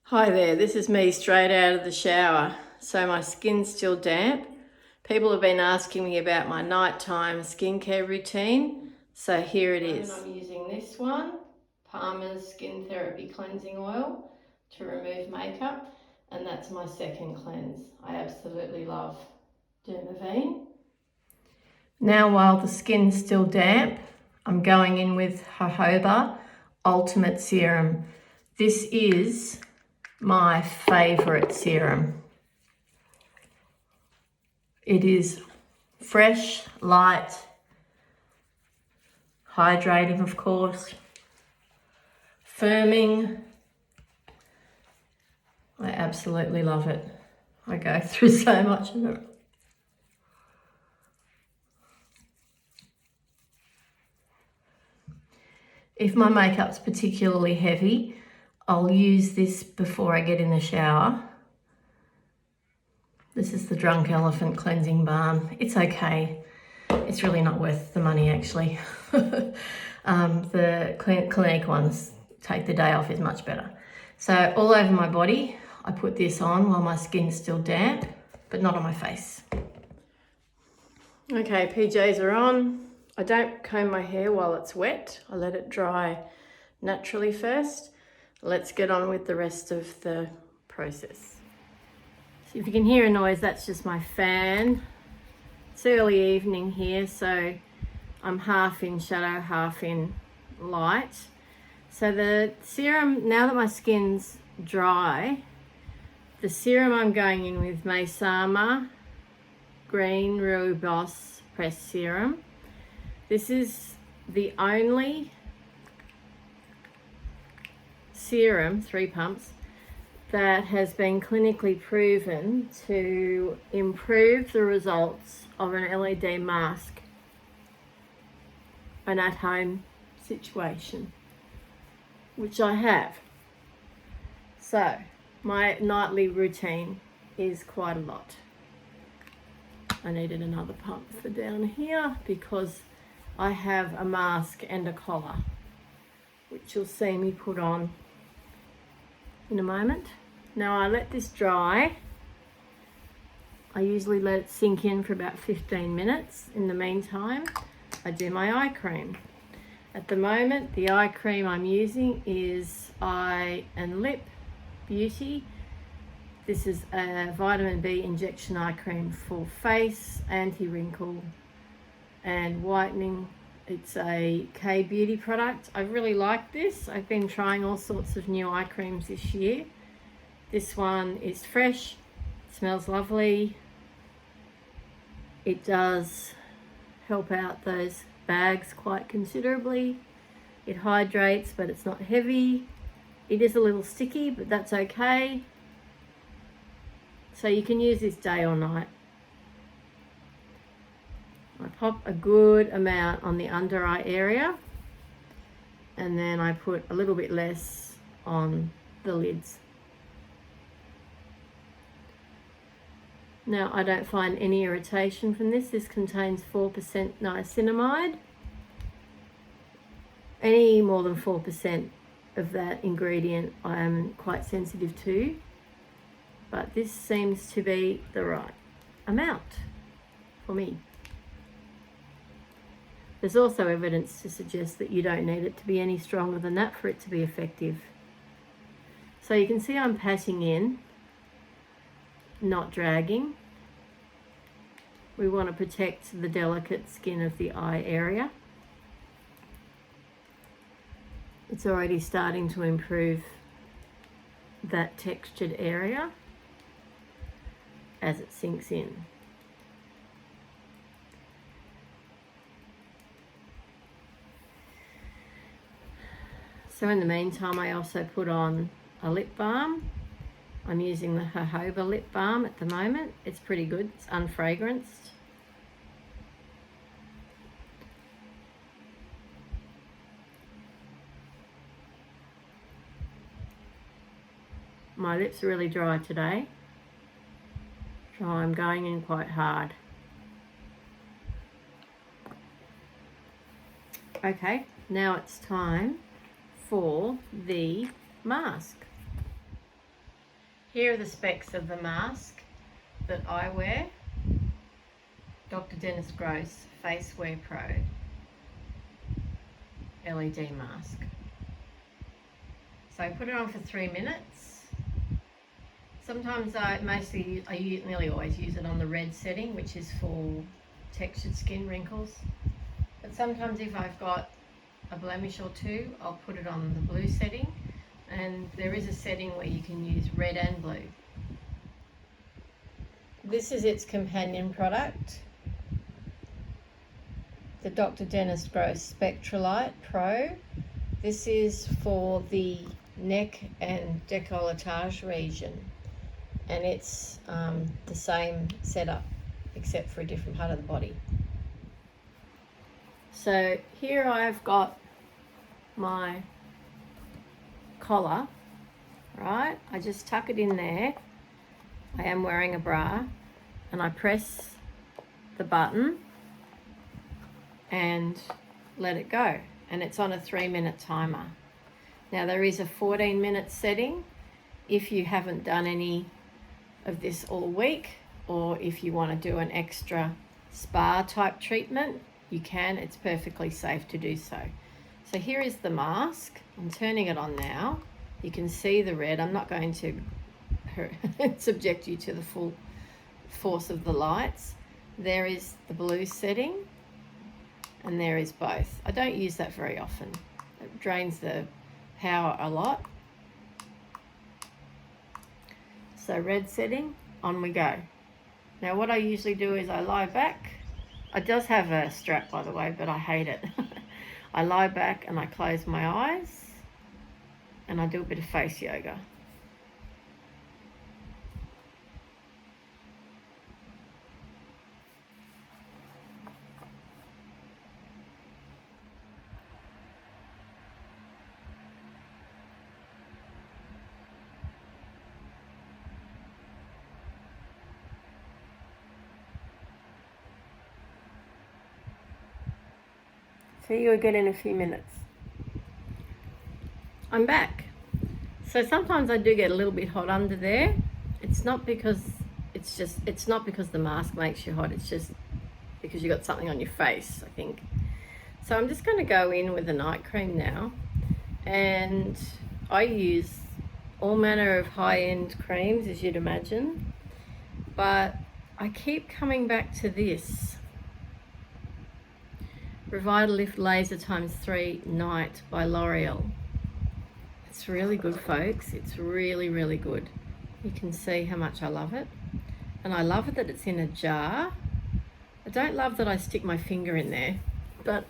Hi there, this is me straight out of the shower. So my skin's still damp. People have been asking me about my nighttime skincare routine. So here it is. I'm using this one, Palmer's Skin Therapy Cleansing Oil to remove makeup. And that's my second cleanse. I absolutely love Dermatologist. Now while the skin's still damp, I'm going in with jojoba Ultimate Serum. This is my favourite serum. It is fresh, light, hydrating of course, firming. I absolutely love it. I go through so much of it. If my makeup's particularly heavy, I'll use this before I get in the shower. This is the Drunk Elephant Cleansing Balm. It's okay. It's really not worth the money actually. The Clinique ones, take the day off, is much better. So all over my body, I put this on while my skin's still damp, but not on my face. Okay, PJs are on. I don't comb my hair while it's wet. I let it dry naturally first. Let's get on with the rest of the process. So if you can hear a noise, that's just my fan. It's early evening here, so I'm half in shadow, half in light. So the serum, now that my skin's dry, the serum I'm going in with Maysama Green Rooibos Press Serum. This is the only serum, 3 pumps, that has been clinically proven to improve the results of an LED mask, an at-home situation, which I have. So my nightly routine is quite a lot. I needed another pump for down here because I have a mask and a collar, which you'll see me put on in a moment. Now I let this dry. I usually let it sink in for about 15 minutes. In the meantime, I do my eye cream. At the moment, the eye cream I'm using is Eye and Lip Beauty. This is a vitamin B injection eye cream for face, anti-wrinkle and whitening. It's a K-Beauty product. I really like this. I've been trying all sorts of new eye creams this year. This one is fresh, smells lovely. It does help out those bags quite considerably. It hydrates, but it's not heavy. It is a little sticky, but that's okay. So you can use this day or night. I pop a good amount on the under eye area, and then I put a little bit less on the lids. Now I don't find any irritation from this. This contains 4% niacinamide. Any more than 4% of that ingredient I am quite sensitive to, but this seems to be the right amount for me. There's also evidence to suggest that you don't need it to be any stronger than that for it to be effective. So you can see I'm patting in, not dragging. We want to protect the delicate skin of the eye area. It's already starting to improve that textured area as it sinks in. So in the meantime, I also put on a lip balm. I'm using the jojoba lip balm at the moment. It's pretty good. It's unfragranced. My lips are really dry today, so I'm going in quite hard. Okay, now it's time for the mask. Here are the specs of the mask that I wear. Dr. Dennis Gross Face Wear Pro LED mask. So I put it on for 3 minutes. Sometimes I nearly always use it on the red setting, which is for textured skin wrinkles. But sometimes if I've got a blemish or two, I'll put it on the blue setting. And there is a setting where you can use red and blue. This is its companion product, the Dr. Dennis Gross Spectralite Pro. This is for the neck and décolletage region, and it's the same setup except for a different part of the body. So here I've got my collar, right? I just tuck it in there. I am wearing a bra, and I press the button and let it go, and it's on a 3-minute timer. Now there is a 14-minute setting if you haven't done any of this all week, or if you want to do an extra spa type treatment, you can. It's perfectly safe to do so. So here is the mask. I'm turning it on now. You can see the red. I'm not going to subject you to the full force of the lights. There is the blue setting, and there is both. I don't use that very often. It drains the power a lot. So red setting, on we go. Now what I usually do is I lie back. It does have a strap, by the way, but I hate it. I lie back and I close my eyes and I do a bit of face yoga. See you again in a few minutes. I'm back. So sometimes I do get a little bit hot under there. It's not because the mask makes you hot, it's just because you got something on your face, I think. So I'm just going to go in with a night cream now, and I use all manner of high-end creams, as you'd imagine, but I keep coming back to this Revitalift Laser ×3 Night by L'Oreal. It's really good, folks. It's really, really good. You can see how much I love it. And I love it that it's in a jar. I don't love that I stick my finger in there, but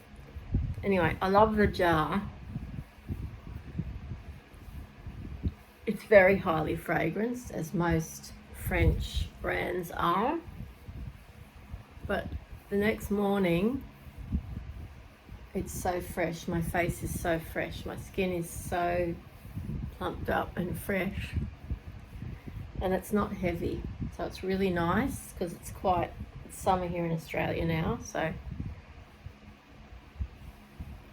anyway, I love the jar. It's very highly fragranced, as most French brands are. But the next morning, it's so fresh. My face is so fresh. My skin is so plumped up and fresh. And it's not heavy. So it's really nice because it's summer here in Australia now. So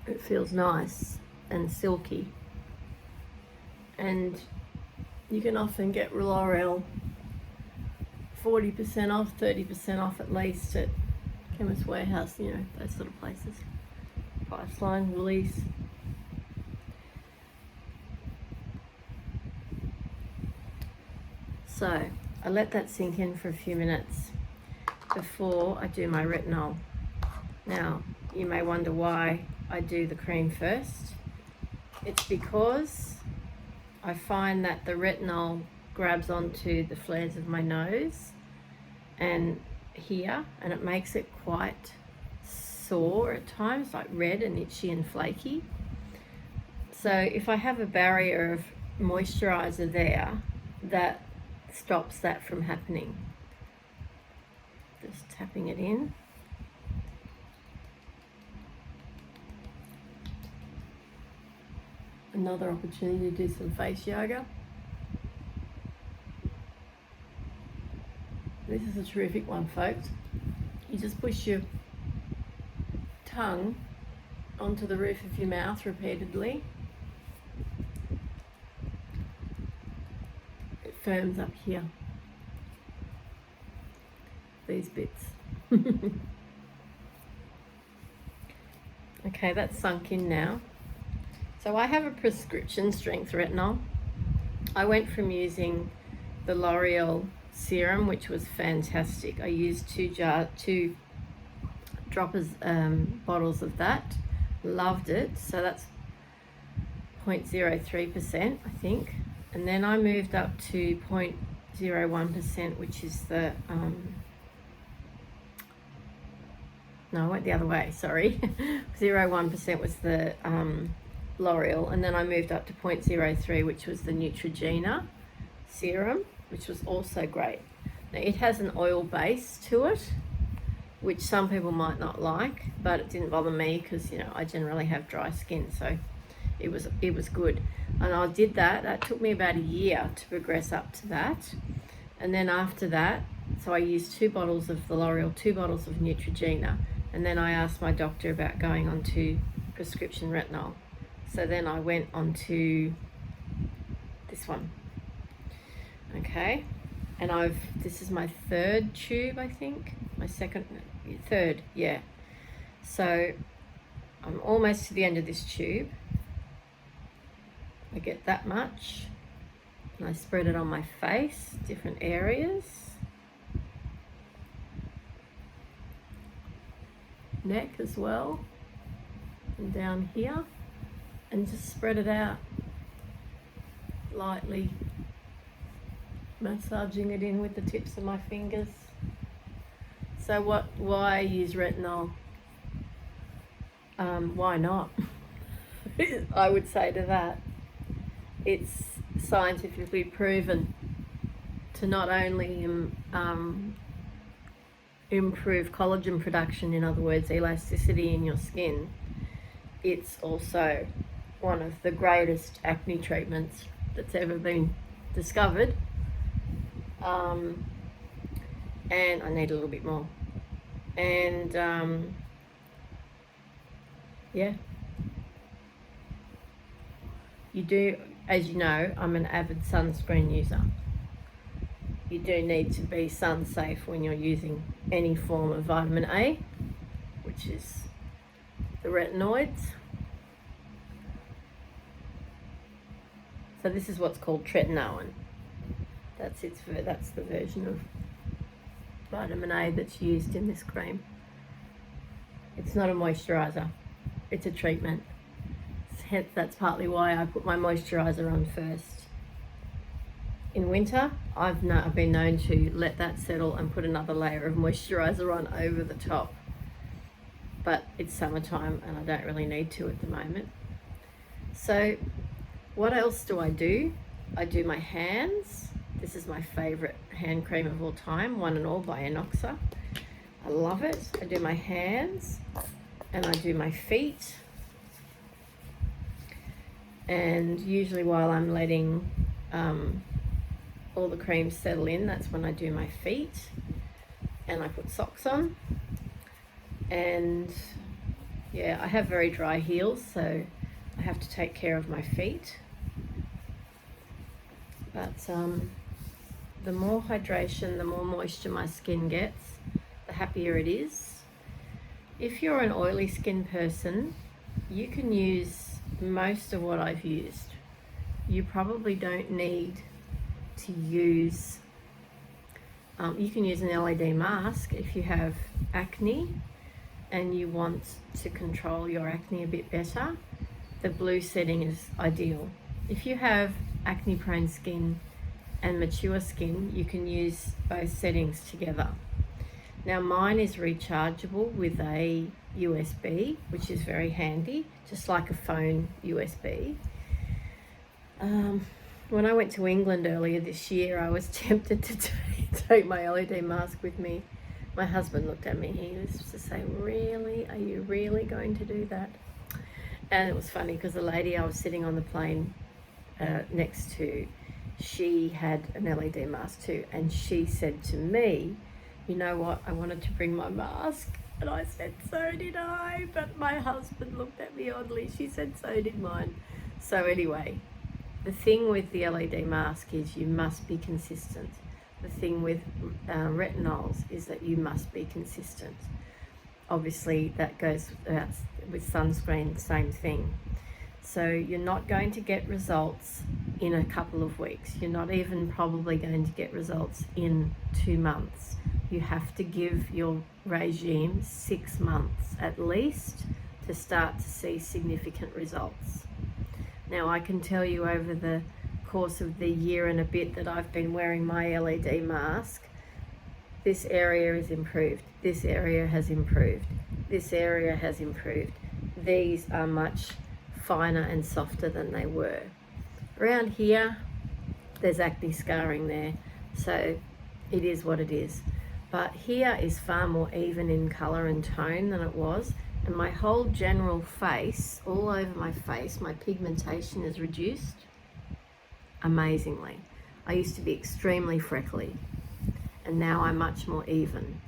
it feels nice and silky. And you can often get L'Oreal 40% off, 30% off at least at Chemist Warehouse, you know, those sort of places. Priceline, Woolies. So I let that sink in for a few minutes before I do my retinol. Now you may wonder why I do the cream first. It's because I find that the retinol grabs onto the flares of my nose and here, and it makes it quite sore at times, like red and itchy and flaky. So if I have a barrier of moisturizer there, that stops that from happening. Just tapping it in. Another opportunity to do some face yoga. This is a terrific one, folks. You just push your tongue onto the roof of your mouth repeatedly. It firms up here, these bits. Okay, that's sunk in now. So I have a prescription strength retinol. I went from using the L'Oreal serum, which was fantastic. I used two droppers bottles of that. Loved it. So that's 0.03%, I think. And then I moved up to 0.01%, which is the no, I went the other way, sorry. 0.01% was the L'Oreal, and then I moved up to 0.03, which was the Neutrogena serum, which was also great. Now, it has an oil base to it, which some people might not like, but it didn't bother me because, you know, I generally have dry skin, so it was good. And I did that. That took me about a year to progress up to that. And then after that, so I used 2 bottles of the L'Oreal, 2 bottles of Neutrogena, and then I asked my doctor about going on to prescription retinol. So then I went on to this one. Okay, and this is my 3rd tube, I think. My 3rd, yeah. So I'm almost to the end of this tube. I get that much, and I spread it on my face, different areas. Neck as well, and down here, and just spread it out lightly, massaging it in with the tips of my fingers. So why use retinol? Why not? I would say to that, it's scientifically proven to not only improve collagen production, in other words, elasticity in your skin, it's also one of the greatest acne treatments that's ever been discovered. And I need a little bit more. And yeah, you do, as you know, I'm an avid sunscreen user. You do need to be sun safe when you're using any form of vitamin A, which is the retinoids. So this is what's called tretinoin. That's the version of vitamin A that's used in this cream. It's not a moisturizer, it's a treatment. Hence, that's partly why I put my moisturizer on first. In winter, I've been known to let that settle and put another layer of moisturizer on over the top. But it's summertime and I don't really need to at the moment. So what else do? I do my hands. This is my favorite hand cream of all time, One and All by Inoxa. I love it. I do my hands and I do my feet. And usually while I'm letting all the creams settle in, that's when I do my feet, and I put socks on. And yeah, I have very dry heels, so I have to take care of my feet. But the more hydration, the more moisture my skin gets, the happier it is. If you're an oily skin person, you can use most of what I've used. You probably don't need to use, you can use an LED mask if you have acne and you want to control your acne a bit better. The blue setting is ideal. If you have acne prone skin and mature skin, you can use both settings together. Now mine is rechargeable with a USB, which is very handy, just like a phone USB. When I went to England earlier this year, I was tempted to take my LED mask with me. My husband looked at me, he used to say, "Really? Are you really going to do that?" And it was funny because the lady I was sitting on the plane next to, she had an LED mask too, and she said to me, "You know what, I wanted to bring my mask." And I said, "So did I," but my husband looked at me oddly. She said, "So did mine." So anyway, The thing with the LED mask is you must be consistent. The thing with retinols is that you must be consistent. Obviously that goes with sunscreen, same thing. So you're not going to get results in a couple of weeks. You're not even probably going to get results in 2 months. You have to give your regime 6 months at least to start to see significant results. Now I can tell you over the course of the year and a bit that I've been wearing my LED mask, this area is improved, this area has improved, this area has improved. These are much finer and softer than they were. Around here, there's acne scarring there, so it is what it is. But here is far more even in colour and tone than it was, and my whole general face, all over my face, my pigmentation is reduced amazingly. I used to be extremely freckly, and now I'm much more even.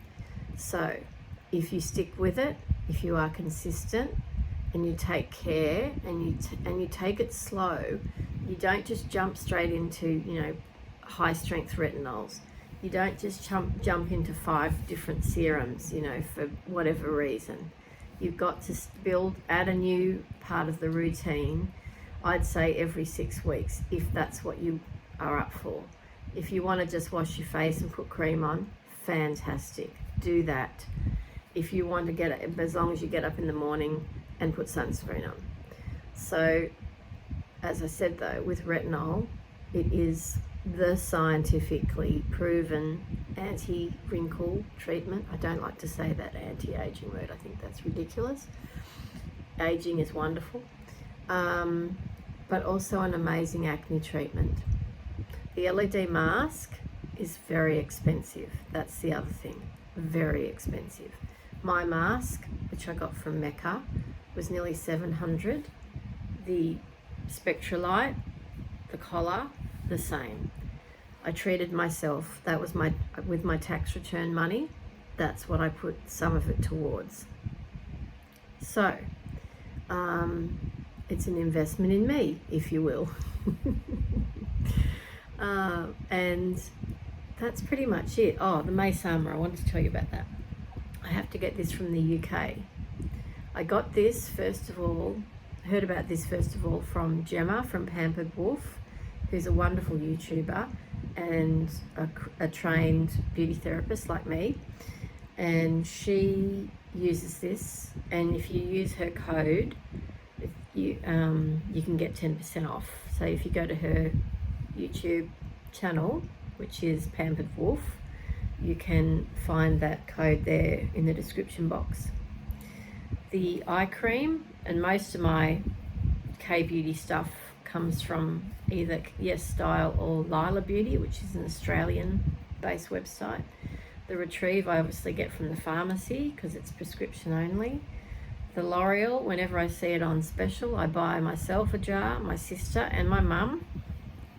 So if you stick with it, if you are consistent and you take care and you take it slow, you don't just jump straight into, high strength retinols. You don't just jump into 5 different serums, for whatever reason. You've got to add a new part of the routine, I'd say every 6 weeks, if that's what you are up for. If you want to just wash your face and put cream on, fantastic, do that. If you want to get it, as long as you get up in the morning and put sunscreen on. So, as I said though, with retinol, it is the scientifically proven anti-wrinkle treatment. I don't like to say that anti-aging word, I think that's ridiculous. Aging is wonderful. But also an amazing acne treatment. The LED mask is very expensive. That's the other thing, very expensive. My mask, which I got from Mecca, was nearly $700. The Spectralite, the collar, the same. I treated myself. That was with my tax return money. That's what I put some of it towards. So, it's an investment in me, if you will. And that's pretty much it. Oh, the Mace Armour, I wanted to tell you about that. I have to get this from the UK. I got this heard about this first of all from Gemma from Pampered Wolf, who's a wonderful YouTuber and a trained beauty therapist like me. And she uses this, and if you use her code, you can get 10% off. So if you go to her YouTube channel, which is Pampered Wolf, you can find that code there in the description box. The eye cream, and most of my K-beauty stuff comes from either Yes Style or Lila Beauty, which is an Australian-based website. The Retrieve I obviously get from the pharmacy because it's prescription only. The L'Oreal, whenever I see it on special, I buy myself a jar, my sister and my mum.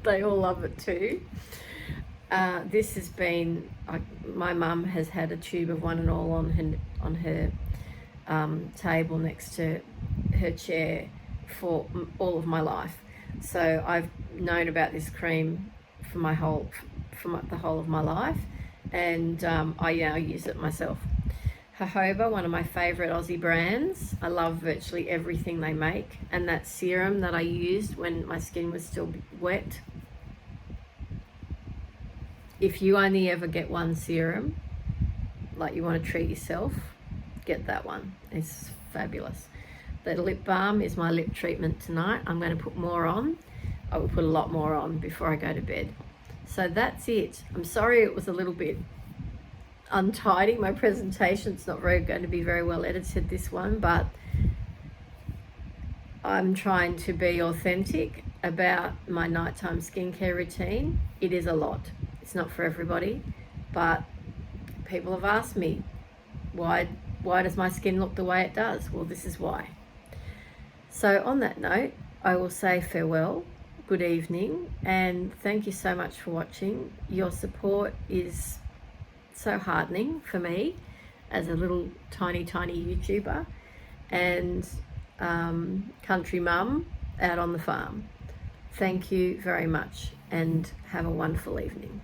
They all love it too. This has been, my mum has had a tube of One and All on her table next to her chair for all of my life. So I've known about this cream for the whole of my life, and I now use it myself. Jojoba, one of my favourite Aussie brands. I love virtually everything they make, and that serum that I used when my skin was still wet. If you only ever get one serum, like you want to treat yourself, get that one. It's fabulous. The lip balm is my lip treatment tonight. I'm going to put more on. I will put a lot more on before I go to bed. So that's it. I'm sorry it was a little bit untidy, my presentation's not going to be very well edited, this one, but I'm trying to be authentic about my nighttime skincare routine. It is a lot. It's not for everybody, but people have asked me, why does my skin look the way it does? Well, this is why. So on that note, I will say farewell, good evening, and thank you so much for watching. Your support is so heartening for me as a little tiny YouTuber and country mum out on the farm. Thank you very much and have a wonderful evening.